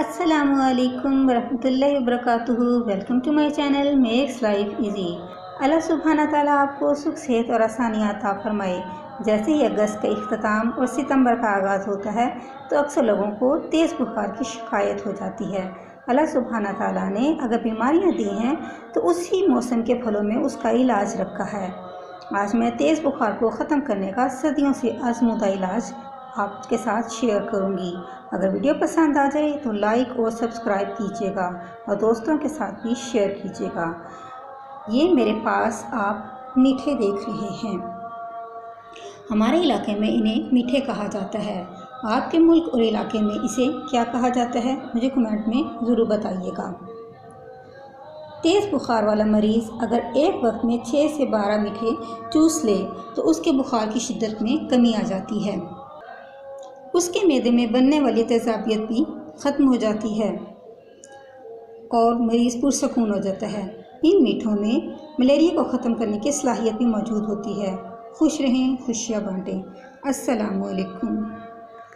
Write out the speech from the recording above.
अस्सलामुअलैकुम वरहमतुल्लाहि वबरकातुहू। Welcome to my channel makes life easy. अल्लाह सुब्हाना ताला आपको सुख सेहत और आसानियाँ अता फरमाए। जैसे ही अगस्त का इख्तिताम और सितंबर का आगाज़ होता है तो अक्सर लोगों को तेज़ बुखार की शिकायत हो जाती है। अल्लाह सुब्हाना ताला ने अगर बीमारियाँ दी हैं तो उसी मौसम के फलों में उसका इलाज रखा है। आज मैं तेज़ बुखार को ख़त्म करने का सदियों से आज़मूदा इलाज आपके साथ शेयर करूंगी। अगर वीडियो पसंद आ जाए तो लाइक और सब्सक्राइब कीजिएगा और दोस्तों के साथ भी शेयर कीजिएगा। ये मेरे पास आप मीठे देख रहे हैं। हमारे इलाके में इन्हें मीठे कहा जाता है। आपके मुल्क और इलाके में इसे क्या कहा जाता है मुझे कमेंट में ज़रूर बताइएगा। तेज़ बुखार वाला मरीज़ अगर एक वक्त में 6 से 12 मीठे चूस ले तो उसके बुखार की शिद्दत में कमी आ जाती है। उसके मैदे में बनने वाली तेज़ाबियत भी ख़त्म हो जाती है और मरीज़ पुरसकून हो जाता है। इन मीठों में मलेरिया को ख़त्म करने की सलाहियत भी मौजूद होती है। खुश रहें, खुशियाँ बांटें। अस्सलामु अलैकुम।